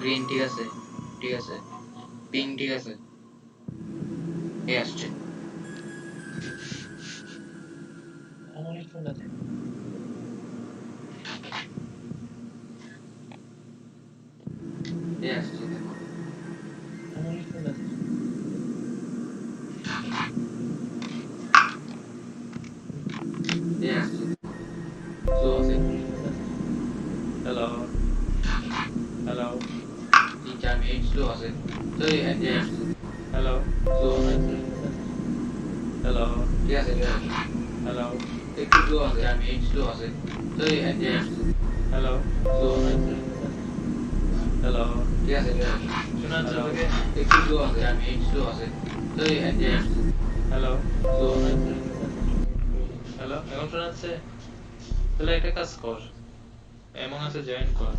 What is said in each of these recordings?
Green ঠিক আছে, ঠিক আছে, পিঙ্ক ঠিক আছে, এই আসছে। আমার একটু না দে। এই আসছে দেখো। আমার একটু না দে। এই আসছে দেখো। স্লো আছে। হ্যালো হ্যালো 3-4 মিনিট স্লো আছে। তো এই আসছে। হ্যালো স্লো আছে। হ্যালো ঠিক আছে, ঠিক আছে। হ্যালো একটু স্লো আছে, 4 মিনিট স্লো আছে। তো এই আসছে। হ্যালো স্লো আছে। হ্যালো ঠিক আছে, ঠিক আছে। শোনা যাচ্ছে হ্যালো, তোকে? একটু স্লো আছে, 4 মিনিট স্লো আছে। তো এই আসছে। হ্যালো স্লো আছে। হ্যালো এখন শোনা যাচ্ছে? তাহলে একটা কাজ কর, এমন আছে জয়েন কর।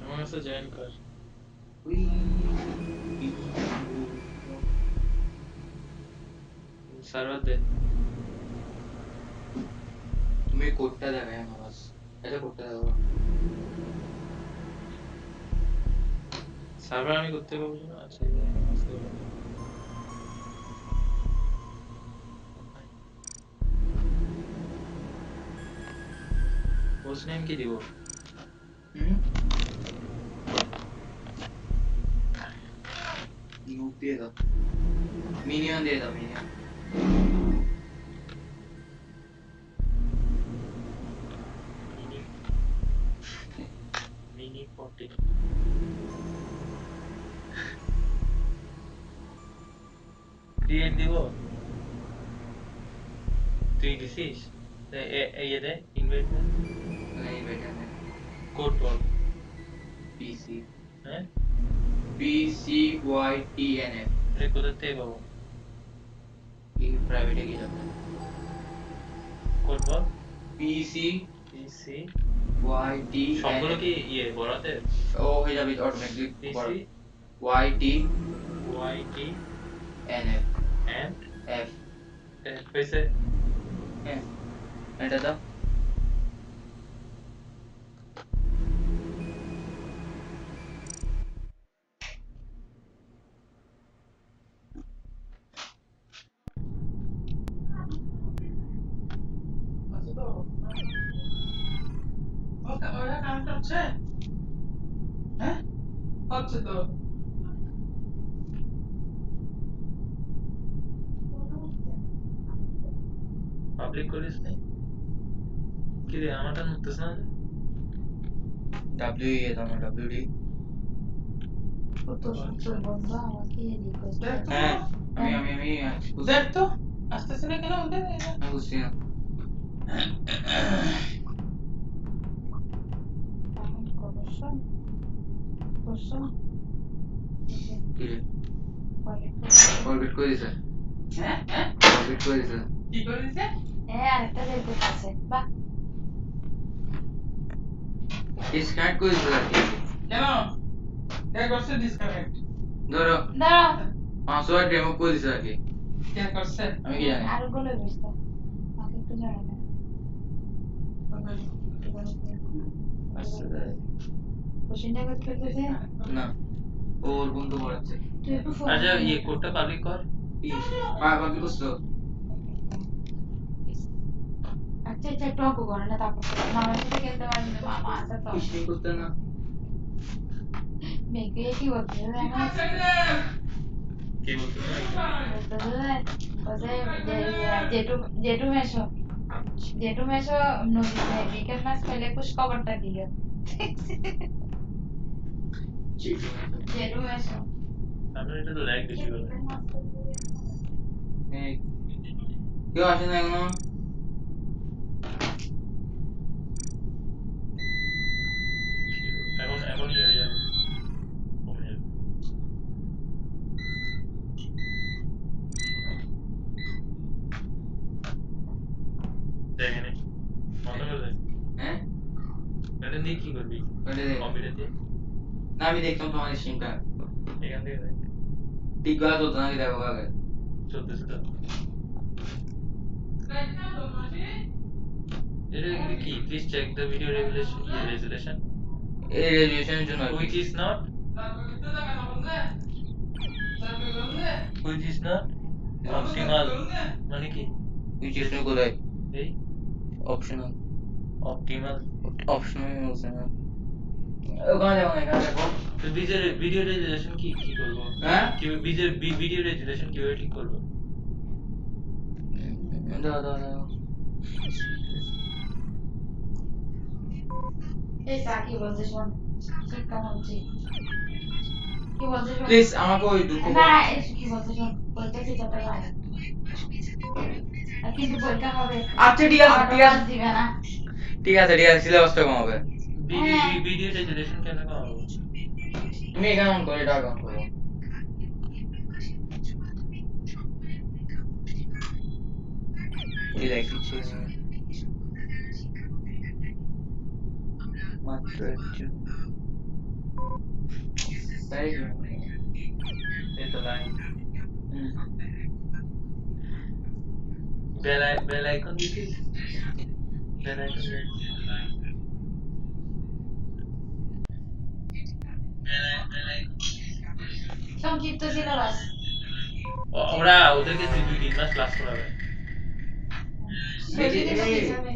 এমন আছে জয়েন কর। সার্ভার দে। তুমি কোডটা দেবে আমার বাস। এটা কোডটা দেবো। সার্ভার আমি করতে পারবো না। আচ্ছা আস্তে বলো। হোস্ট নেম কি দিব? নুক দিয়ে দাও, মিনিয়ন দিয়ে দাও, মিনিয়ন। মিনি মিনি 40 ক্রিয়েট দিব। তুই দিছিস? এই দে ইনভাইট দে। नहीं बेटा नहीं। কোড বল। पीसी হ্যাঁ PCYTNF এটা কোথা থেকে পাবো? ये प्राइवेट है की जाता है। কোড বল। PCYTNF পিসি সবগুলো কি বড় হাতের? ओ हो जाবে অটোমেটিক বড়। পিসি ওয়াইটি YTNF এন্ড F হইছে। হ্যাঁ এটা দাও। আচ্ছা তো ওটা ওটা কাজ করছে। হ্যাঁ হচ্ছে তো। পাবলিক করিস নি? কি রে আমারটা নড়তেছ না? W ये দাও না WD। তো সুন্দর বন্ধু আমাকে রিকোয়েস্ট দেখ তো করে। আমি দেখ তো আসতেছে না কেন ওদের আমি বুঝছি না। করছো করছো কি রে ফরগেট ফরগেট করে দিছে। হ্যাঁ হ্যাঁ ফরগেট করে দিছে। কি করে দিছে? আরেকটা বের করতেছে বাহ ডিসকানেক্ট করে দিছে আর কি। কেন কে করছে ডিসকানেক্ট? ধরো দাঁড়াও পাসওয়ার্ড রিমুভ করে দিছে আর কি। কে করছে আমি কি জানি। আর গুলো বুঝতে আমাকে একটু জানাবে আসলে কোশ্চেনটা করতে করতে না ওর বন্ধু পড়াচ্ছে। তুই একটু ফোন আচ্ছা কোডটা পাবলিক কর। কি বাবা কি করছো? আচ্ছা আচ্ছা একটু অঙ্ক করে না তারপর মামার সাথে খেলতে পারবি না মামা আছে তো কিসনি করতে না মেয়েকে কি বলতে জানো কি বলতেছ? বলতে জেঠু জেঠু মেশো জেঠু মেশো নদীতে বিকেল মাছ ফেলে কুছ খবরটা দিল জেঠু মেশো আমরা এটা তো ল্যাগ বেশি করে। এই কেউ আসে না এখনো। এখনই হয়ে যাবে, কমে যাবে। দেখেনি বন্ধ করে দে। হ্যাঁ এটা দিয়ে কি করবি? ওটা দে। কম্পিউটার দিয়ে না আমি দেখতাম তোমার স্ক্রিনটা এখান থেকে দেখ। ঠিক গলা চলতো নাকি দেখো আগে। চলতেছে তো। এটা কি? Please check the video resolution. এই রেজুলেশনের জন্য আর কি। Which is not? Which is not optimal. মানে কি? which is কোথায়? এই অপশনাল। optimal. অপশনাল বলছে না। ওখানে দেখো না, এখানে দেখো। তো ভিডিও রেজুলেশন কি করব? হ্যাঁ? কিভাবে ভিডিও রেজুলেশন কিভাবে ঠিক করব? দাও দাও দাও। এই চা কি বলছে শোন, শিক্ষা বলছি কি বলছে শোন। প্লিজ আমাকে ওই দুঃখ না এই কি বলছে শোন, পরীক্ষা কি চটে যায় আর কিন্তু পরীক্ষা হবে। আচ্ছা ঠিক আছে ঠিক আছে দিবে না। ঠিক আছে সিলেবাসটা কমাবে। ভিডিও রেজুলেশন কেন কমাবো? তুমি এখানে অন করো, এটা অন করো। এই দেখিচ্ছে মাত্র একজন। তাই এই তো লাইন হুম বেল আইকন দিছিস? বেল আইকন সংক্ষিপ্ত সিলেবাস। ওরা ওদেরকে 2-3 মাস ক্লাস করাবে। বলছি দিন কি যাবে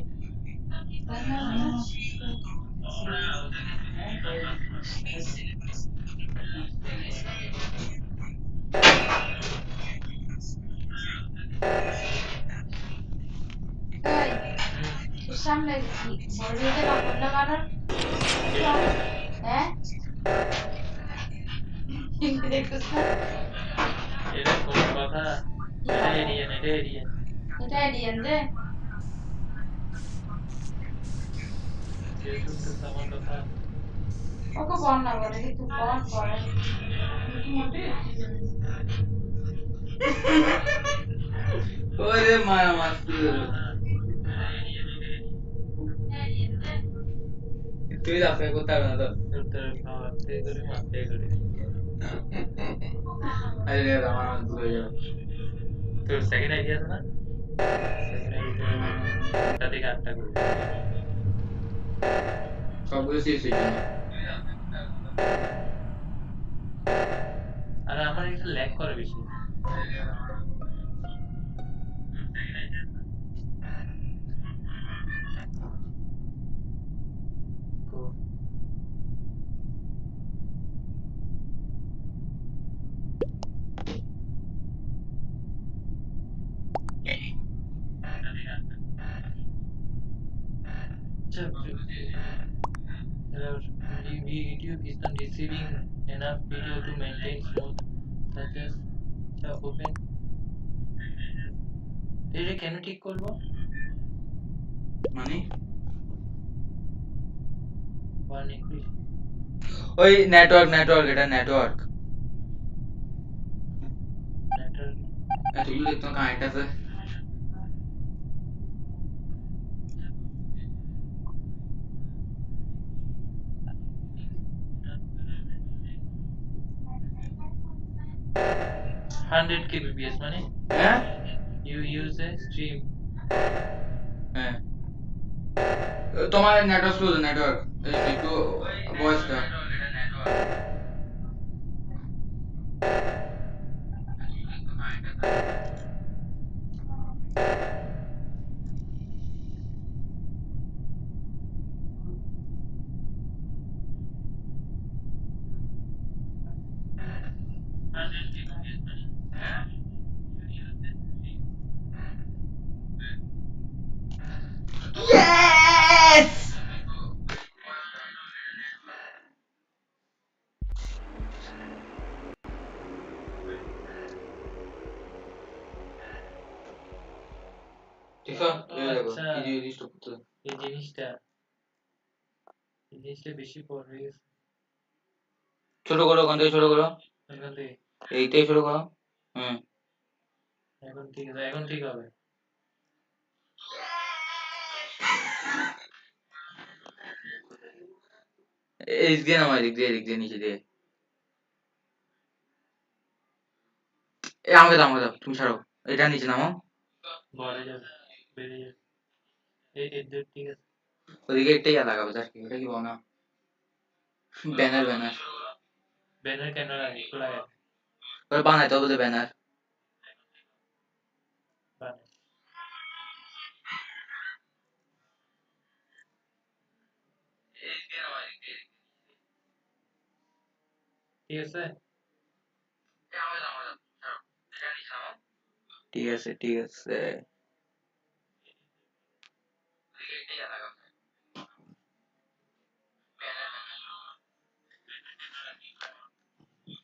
এই তোর সামনে কি বলবি যে কাপড় লাগানোর হ্যাঁ দেখছিস না এটা কোন কথা? কি এটা কথা? এরিয়ান এটা এলিয়েন রে। কেউ শুনতেছে আমার কথা? ওকে বল না, বলে কি তুই বল পরে ওরে মায়া মাস্তি তুই আপনি করতে পারবে না তো। উত্তর খাওয়াতে করে মারতে করে। আরে আমার দূর হয়ে যাবে। তোর সেকেন্ড আইডিয়া আছে না? সেকেন্ড আইডিয়া 7টা থেকে 8টা করবি। সবগুলো শেষ হয়ে যাবে। আর আমার এটা ল্যাগ করে বেশি। কো আচ্ছা YouTube is not receiving enough video to maintain smooth such as open. এটা কেন ঠিক করব? মানে 121 ওই নেটওয়ার্ক এটা নেটওয়ার্ক নেটওয়ার্ক এতগুলো দেখতে কানেক্ট আছে। হান্ড্রেড kbps মানে হ্যাঁ you use a stream. হ্যাঁ তোমার নেটওয়ার্ক স্লো নেটওয়ার্ক একটু ভয়েসটা ইয়েস ঠিক আছে এই দেখো আচ্ছা এই যে লিস্ট করতে এই জিনিসটা বেশি পর হয়ে গেছে। ছোট করো কোন থেকে ছোট করো এখান থেকে এইটাই ছোট করো হুম এখন ঠিক আছে, এখন ঠিক হবে। এই দিয়ে নামাই দিক দিয়ে নিচে দিয়ে আমাকে দাও তুমি ছাড়ো এটা নিচে নামাও ঘরে যাবে ঠিক আছে ওদিকে এটাই লাগাবো স্যার এটা কি বলো না ব্যানার ব্যানার ব্যানার কেন লাগে একটু লাগে ওরা বানাইতে হবে ব্যানার ঠিক আছে ঠিক আছে ঠিক আছে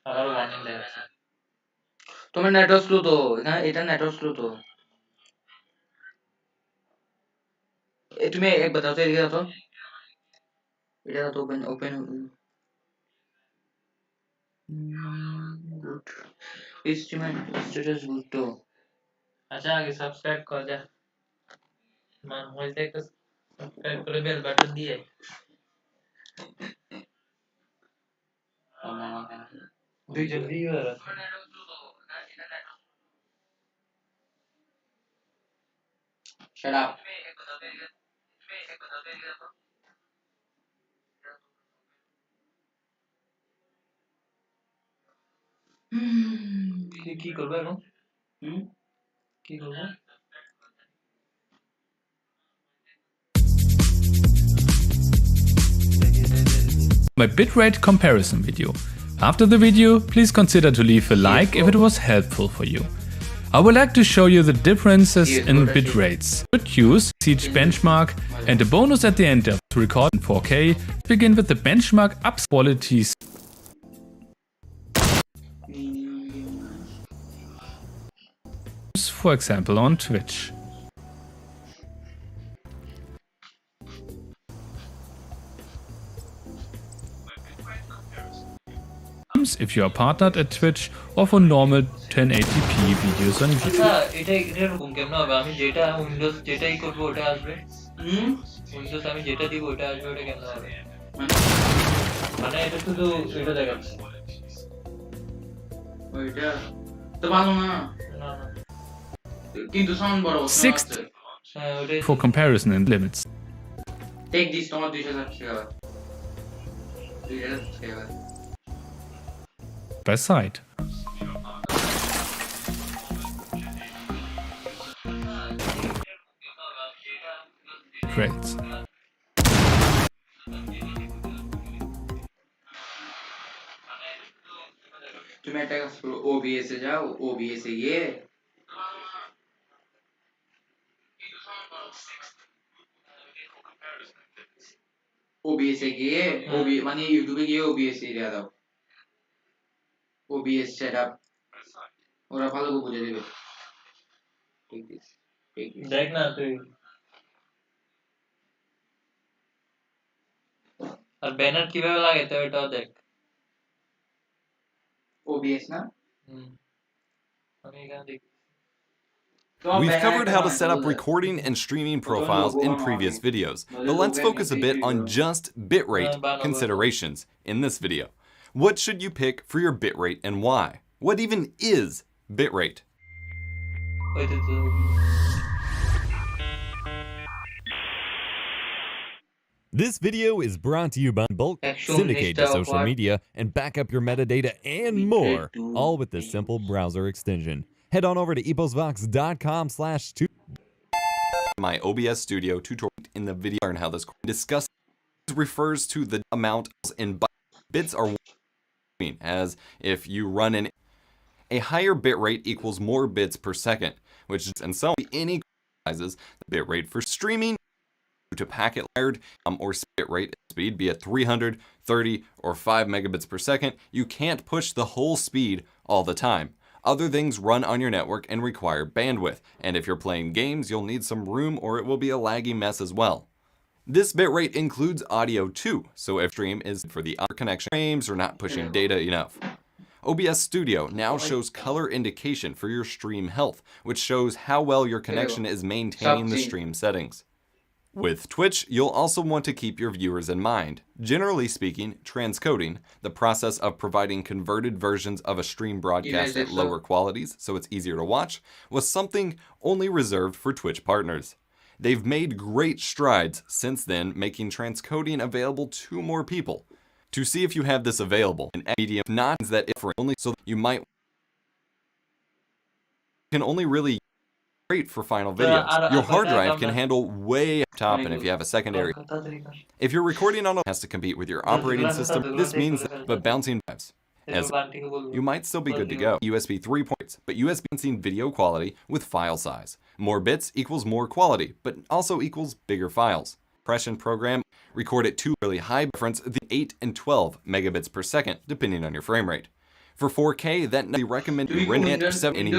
আমার ওয়ার্নিং দেখাচ্ছে তোমার নেটওয়ার্ক স্লো তো এখানে এটা নেটওয়ার্ক স্লো তো তুমি এক बताओ तो এদিকে দাও তো এটা তো open open good instrument status good তো আচ্ছা আগে সাবস্ক্রাইব কর যা মান হইতে একটা সাবস্ক্রাইব করে বেল বাটন দিয়ে দুইজন ভিউয়ার আছে Shut up. কি করবে এখন কি করবে My bitrate comparison video. After the video, please consider to leave a like if it was helpful for you. I would like to show you the differences in bitrates. Good use each benchmark and a bonus at the end of to record in 4K. Begin with the benchmark up qualities. For example on Twitch. If you are partnered at Twitch or for normal 1080p videos on YouTube. আচ্ছা এটা এরকম কেমন হবে আমি যেটা Windows যেটাই করব ওটা আসবে উইন্ডোজ আমি যেটা দিব ওটা আসবে ওটা কেমন হবে মানে এটা শুধু এটা দেখাচ্ছে ওইটা তো ভালো না না না কিন্তু সাউন্ড বড় Sixth, হ্যাঁ ওটাই for comparison and limits. Take this তোমার 2000 subscriber 2000 subscriber By side. Rates. তুমি একটা কাজ করো OBS এ যাও OBS এ গিয়ে OBS এ গিয়ে মানে ইউটিউবে গিয়ে OBS এ দিয়ে দাও OBS setup ওরা ভালো করে বুঝিয়ে দেবে দেখ না তুই আর ব্যানার কিভাবে লাগাইতে হয় এটাও দেখ OBS না আমি এখানে দেখ We've covered how to set up recording and streaming profiles in previous videos, but let's focus a bit on just bitrate considerations in this video. What should you pick for your bitrate and why? What even is bitrate? ওইটা তো This video is brought to you by Bulk, syndicate to social media, and back up your metadata and more, all with this simple browser extension. Head on over to eposvox.com/2. My OBS Studio tutorial in the video and how this discuss refers to the amount in bits are as if you run in a higher bitrate equals more bits per second, which is and so any sizes the bitrate for streaming to packet layered or bitrate speed be it 300, 30, or 5 megabits per second, you can't push the whole speed all the time. Other things run on your network and require bandwidth, and if you're playing games, you'll need some room or it will be a laggy mess as well. This bitrate includes audio too, so if stream is for the other connection frames or not pushing data enough. OBS Studio now shows color indication for your stream health, which shows how well your connection is maintaining the stream settings. With Twitch, you'll also want to keep your viewers in mind. Generally speaking, transcoding, the process of providing converted versions of a stream broadcast at lower qualities so it's easier to watch, was something only reserved for Twitch partners. They've made great strides since then, making transcoding available to more people. To see if you have this available in medium, not that if only so you might can only really great for final videos. Your hard drive can handle way up top, and if you have a secondary, if you're recording on a has to compete with your operating system, this means that, but bouncing drives. As you might still be good to go. USB 3 ports, but USB balancing video quality with file size. More bits equals more quality, but also equals bigger files. Compression program record at two really high difference, the 8 and 12 megabits per second, depending on your frame rate. For 4K, that they recommend rendering it 70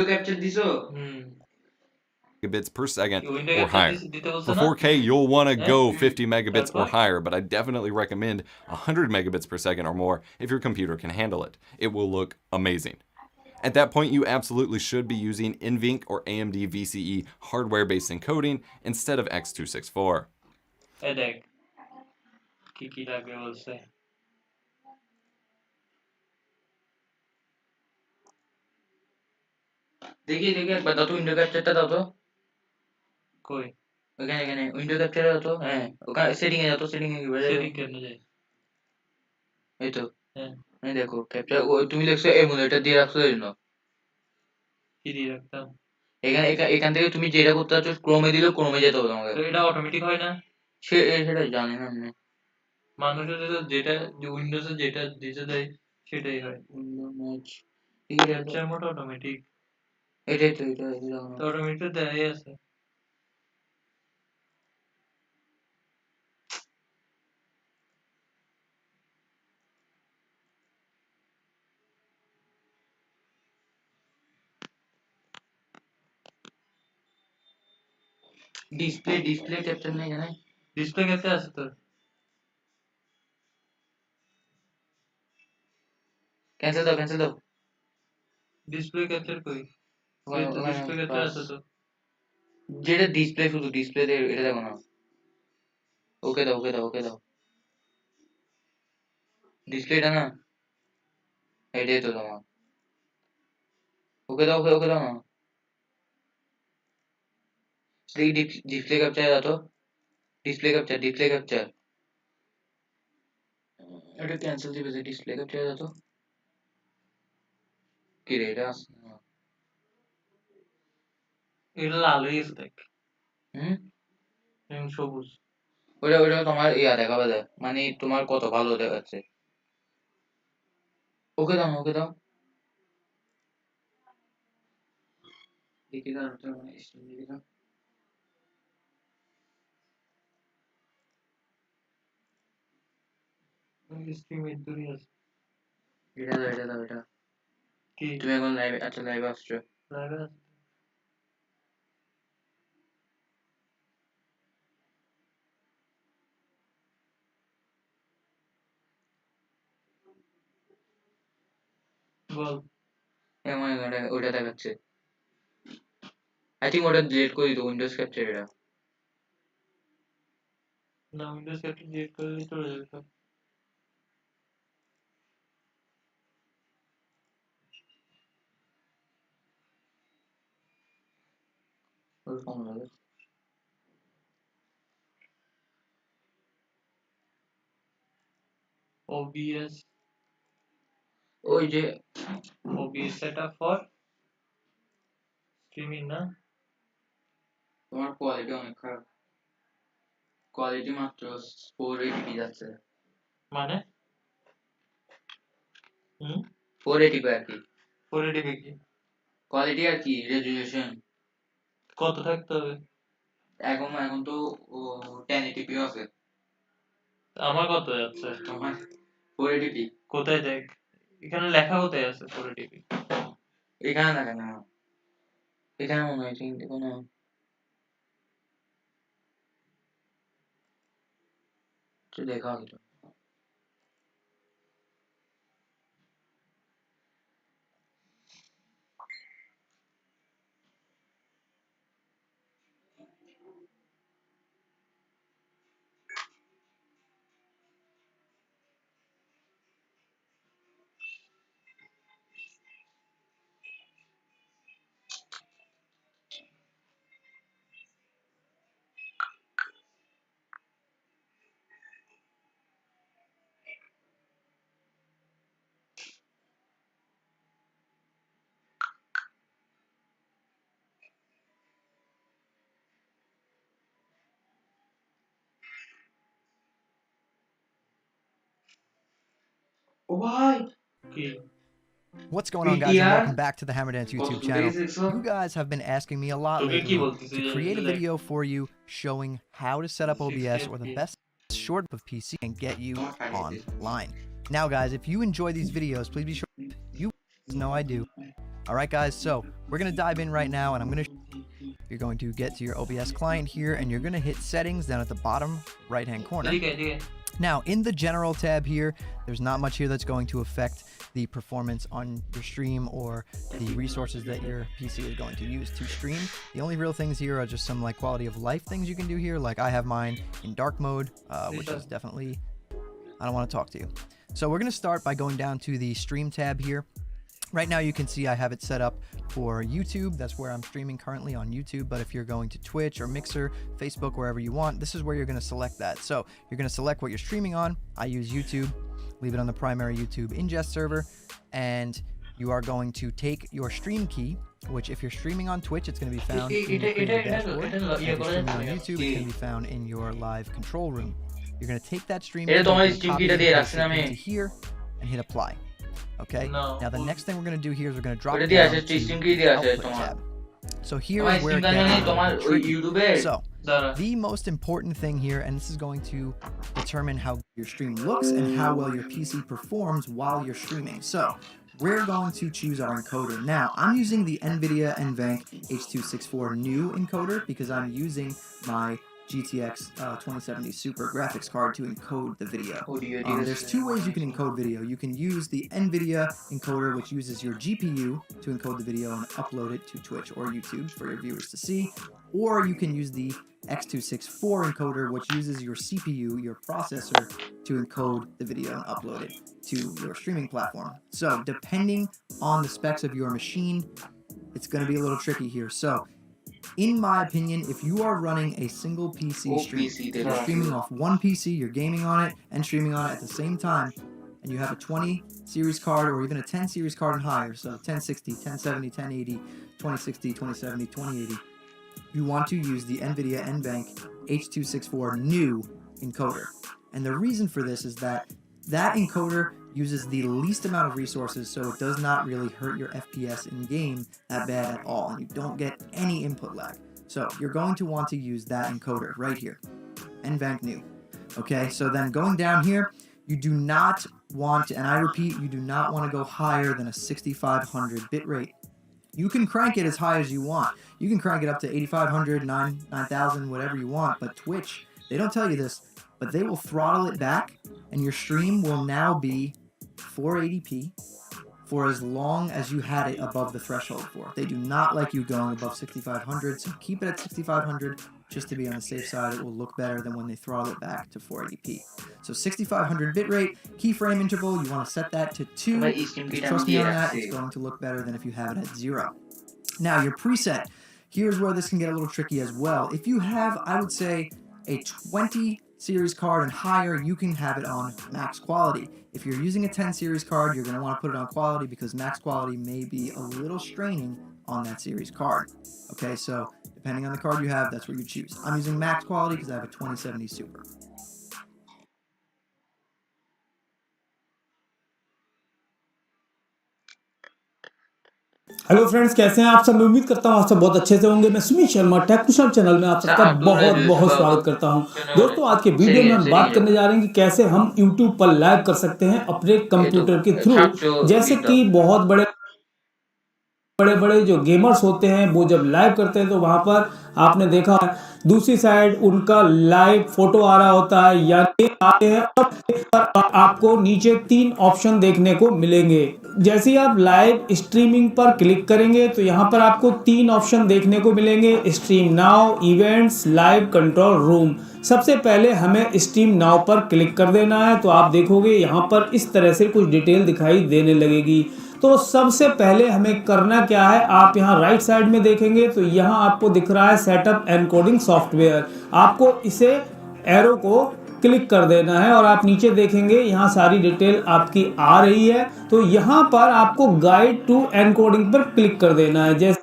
megabits per second or higher. For 4K, you'll want to go 50 megabits or higher, but I definitely recommend 100 megabits per second or more if your computer can handle it. It will look amazing. At that point, you absolutely should be using NVENC or AMD VCE hardware-based encoding instead of X264. দেখি একবার দাও তো window ক্যাপচারটা দাও তো কই এখানে window capture দাও তো হ্যাঁ ওখানে সেটিং এ যাও তো সেটিং এ গিয়ে সেটিং কেমনে যায় এই তো হ্যাঁ এই দেখো ক্যাপচার তুমি দেখছো এমুলেটর দিয়ে রাখছো এর জন্য কি দিয়ে রাখতাম এখানে এখান থেকে তুমি যেটা করতে চাচ্ছ ক্রোমে দিলেও ক্রোমে যেতে হবে তোমাকে তো এটা অটোমেটিক হয় না সেটা জানি না আমি মানুষের যেটা উইন্ডোজে যেটা দিতে দেয় সেটাই হয় window match capture mode automatic এটাই তো এটা তো অটোমেটিক দেয়াই আছে ডিসপ্লে ক্যাপচার নেই এখানে ডিসপ্লে ক্যাপচার আছে তো ক্যান্সেল দাও ডিসপ্লে ক্যাপচার কই এই তো ডিসপ্লে ক্যাপচার আছে তো যেটা ডিসপ্লে শুধু ডিসপ্লে এটা দেখো না ওকে দাও ডিসপ্লেটা না এটাই তো তোমার ওকে দাও না ডিসপ্লে ক্যাপচার দাও তো ডিসপ্লে ক্যাপচার এটা ক্যান্সেল দিবে যে ডিসপ্লে ক্যাপচার দাও তো কি রে এটা এটা লাল হয়ে গেছে দেখ হুম সবুজ ওটা তোমার ইয়া দেখাবে দেখ মানে তোমার কত ভালো দেখাচ্ছে ওকে দাও দেখি দাও দেখি দাও স্ট্রিমের দূরে আছে এটা দাও কি তুমি এখন লাইভে লাইভে আসছো লাইভে আছে বল এমন ওটা দেখাচ্ছে আই থিঙ্ক ওটা ডিলিট করে দিত উইন্ডোজ ক্যাপচার এটা না উইন্ডোজ ক্যাপচার ডিলিট করে দিলে চলে যাবে সব ওরকম লাগে OBS ওই যে OBS setup for streaming না তোমার কোয়ালিটি অনেক খারাপ কোয়ালিটি মাত্র 480p যাচ্ছে মানে 480p আর কি 480p কি কোয়ালিটি আর কি রেজুলেশন কত থাকতে হবে এখন তো 1080p আছে আমার কত যাচ্ছে তোমার 480p কোথায় দেখ এখানে লেখা কোথায় আছে 480p এখানে না কেন এখানে মনে হয় চিন্তা কোনো দেখা হতো ও ভাই কি What's going on, guys, and welcome back to the Hammer Dance YouTube channel. You guys have been asking me a lot তোকে কি lately বলতেছি to create a video for you showing how to set up OBS or the best short of PC and get you online. Now, guys, if you enjoy these videos, please be sure you know I do. All right, guys, so we're going to dive in right now, and I'm going to you're going to get to your OBS client here, and you're going to hit settings down at the bottom right-hand corner. Now, in the general tab here, there's not much here that's going to affect the performance on your stream or the resources that your PC is going to use to stream. The only real things here are just some like quality of life things you can do here. Like I have mine in dark mode, which is definitely, I don't want to talk to you. So we're going to start by going down to the stream tab here. Right now you can see I have it set up for YouTube. That's where I'm streaming currently on YouTube. But if you're going to Twitch or Mixer, Facebook, wherever you want, this is where you're going to select that. So you're going to select what you're streaming on. I use YouTube. Leave it on the primary YouTube ingest server, and you are going to take your stream key, which if you're streaming on Twitch, it's going to be found in your creative dashboard. If you're streaming on YouTube, it's going to be found in your live control room. You're going to take that stream key, copy it into here, and hit apply. Okay. Now the next thing we're going to do here is we're going to drop down to the output tab. So here is where it gets tricky. So the most important thing here, and this is going to determine how your stream looks and how well your PC performs while you're streaming. So we're going to choose our encoder. Now, I'm using the NVIDIA NVENC H.264 new encoder because I'm using my GTX 2070 Super graphics card to encode the video. There's two ways you can encode video. You can use the NVIDIA encoder, which uses your GPU to encode the video and upload it to Twitch or YouTube for your viewers to see. Or you can use the X264 encoder, which uses your CPU, your processor, to encode the video and upload it to your streaming platform. So depending on the specs of your machine, it's going to be a little tricky here. So in my opinion, if you are running a single PC stream, you're streaming off one PC, you're gaming on it and streaming on it at the same time, and you have a 20 series card or even a 10 series card and higher, so 1060, 1070, 1080, 2060, 2070, 2080, you want to use the NVIDIA NVENC H.264 new encoder. And the reason for this is that encoder uses the least amount of resources, so it does not really hurt your FPS in game that bad at all, and you don't get any input lag. So you're going to want to use that encoder right here, NVENC new. Okay, so then going down here, you do not want to, and I repeat, you do not want to go higher than a 6500 bitrate. You can crank it as high as you want. You can crank it up to 8500, 9000, whatever you want, but Twitch, they don't tell you this, but they will throttle it back, and your stream will now be 480p for as long as you had it above the threshold for. They do not like you going above 6500, so keep it at 6500 just to be on the safe side. It will look better than when they throttle it back to 480p. So 6500 bitrate, keyframe interval, you want to set that to 2. Trust me on that, it's going to look better than if you have it at 0. Now, your preset, here's where this can get a little tricky as well. If you have, I would say, a 20 series card and higher, you can have it on max quality. If you're using a 10 series card, you're going to want to put it on quality because max quality may be a little straining on that series card. Okay, so depending on the card you have, that's what you choose. I'm using max quality because I have a 2070 Super. Hello friends, कैसे हैं आप सब। मैं उम्मीद करता हूं आप सब बहुत अच्छे से होंगे। मैं सुमित शर्मा टेक्निशियन चैनल में आप सबका बहुत बहुत स्वागत करता हूं। दोस्तों, आज के वीडियो में हम बात करने जा रहे हैं कि कैसे हम YouTube पर लाइव कर सकते हैं अपने कंप्यूटर के थ्रू। जैसे कि बहुत बड़े बड़े जो गेमर्स होते हैं वो जब लाइव करते हैं तो वहां पर आपने देखा दूसरी साइड उनका लाइव फोटो आ रहा होता है या आते हैं, आपको नीचे 3 ऑप्शन देखने को मिलेंगे। जैसे ही आप लाइव स्ट्रीमिंग पर क्लिक करेंगे तो यहाँ पर आपको 3 ऑप्शन देखने को मिलेंगे, stream now, events, live control room. सबसे पहले हमें स्ट्रीम नाउ पर क्लिक कर देना है। तो आप देखोगे यहाँ पर इस तरह से कुछ डिटेल दिखाई देने लगेगी। तो सबसे पहले हमें करना क्या है, आप यहाँ राइट साइड में देखेंगे तो यहाँ आपको दिख रहा है सेटअप एनकोडिंग सॉफ्टवेयर। आपको इसे एरो को क्लिक कर देना है और आप नीचे देखेंगे यहाँ सारी डिटेल आपकी आ रही है। तो यहाँ पर आपको गाइड टू एनकोडिंग पर क्लिक कर देना है। जैसे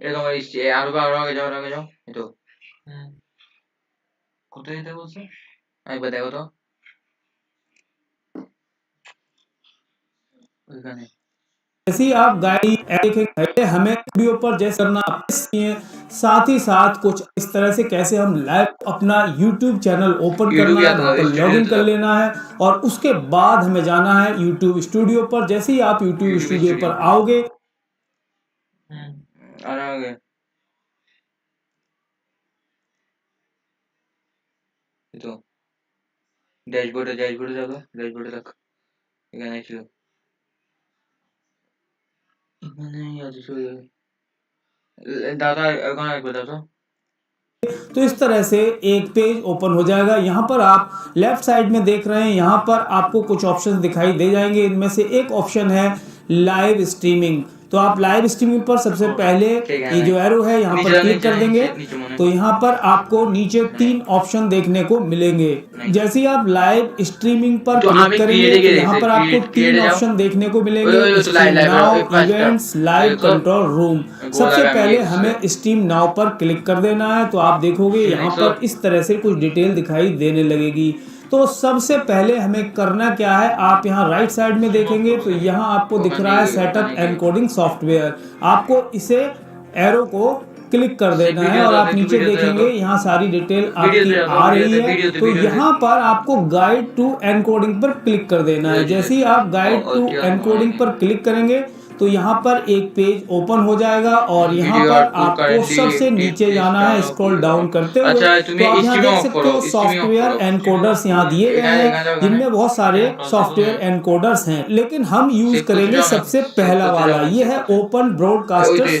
এরকম আরো আগে যাও এই তো কোথায় যেতে বলছে? একবার দেখো তো ওইখানে जैसे ही आप गाड़ी देखेंगे हमें वीडियो पर जैसे करना है, साथ ही साथ कुछ इस तरह से कैसे हम लाइव अपना YouTube चैनल ओपन यूट्यूब करना या है, तो वहाँ पर स्टूडियो लॉगिन तो कर लेना है और उसके बाद हमें जाना है YouTube स्टूडियो पर। जैसे ही आप YouTube यूट्यूब स्टूडियो स्टूडियो पर आओगे আরো আগে এই তো ড্যাশবোর্ডে যাবো ড্যাশবোর্ডে দেখ এখানে ছিল এখানেই আছে চলে দাদা ওখানে একবার দাদা तो इस तरह से एक पेज ओपन हो जाएगा। यहाँ पर आप लेफ्ट साइड में देख रहे हैं, यहाँ पर आपको कुछ ऑप्शन दिखाई दे जाएंगे। इनमें से एक ऑप्शन है लाइव स्ट्रीमिंग। तो आप लाइव स्ट्रीमिंग पर सबसे पहले ये जो एरो है यहाँ पर क्लिक कर देंगे तो यहाँ पर आपको नीचे 3 ऑप्शन देखने को मिलेंगे। जैसे ही आप लाइव स्ट्रीमिंग पर क्लिक करेंगे तो यहाँ पर आपको 3 ऑप्शन देखने को मिलेंगे, stream now, events, live control room. सबसे पहले हमें स्ट्रीम नाउ पर क्लिक कर देना है तो आप देखोगे यहाँ पर इस तरह से कुछ डिटेल दिखाई देने लगेगी। तो सबसे पहले हमें करना क्या है, आप यहाँ राइट साइड में देखेंगे तो यहाँ आपको दिख रहा है सेटअप एनकोडिंग सॉफ्टवेयर। आपको इसे एरो को क्लिक कर देना है और आप नीचे देखेंगे यहाँ सारी डिटेल आपकी आ रही है। तो यहाँ पर आपको गाइड टू एनकोडिंग पर क्लिक कर देना है। जैसे ही आप गाइड टू एनकोडिंग पर क्लिक करेंगे तो यहाँ पर एक पेज ओपन हो जाएगा और यहाँ पर आपको सबसे नीचे जाना है स्क्रॉल डाउन करते हुए। तो आप यहाँ देख सकते हो सॉफ्टवेयर एनकोडर्स यहाँ दिए गए हैं, जिनमें बहुत सारे सॉफ्टवेयर एनकोडर्स हैं, लेकिन हम यूज करेंगे सबसे पहला वाला, ये है ओपन ब्रॉडकास्टर।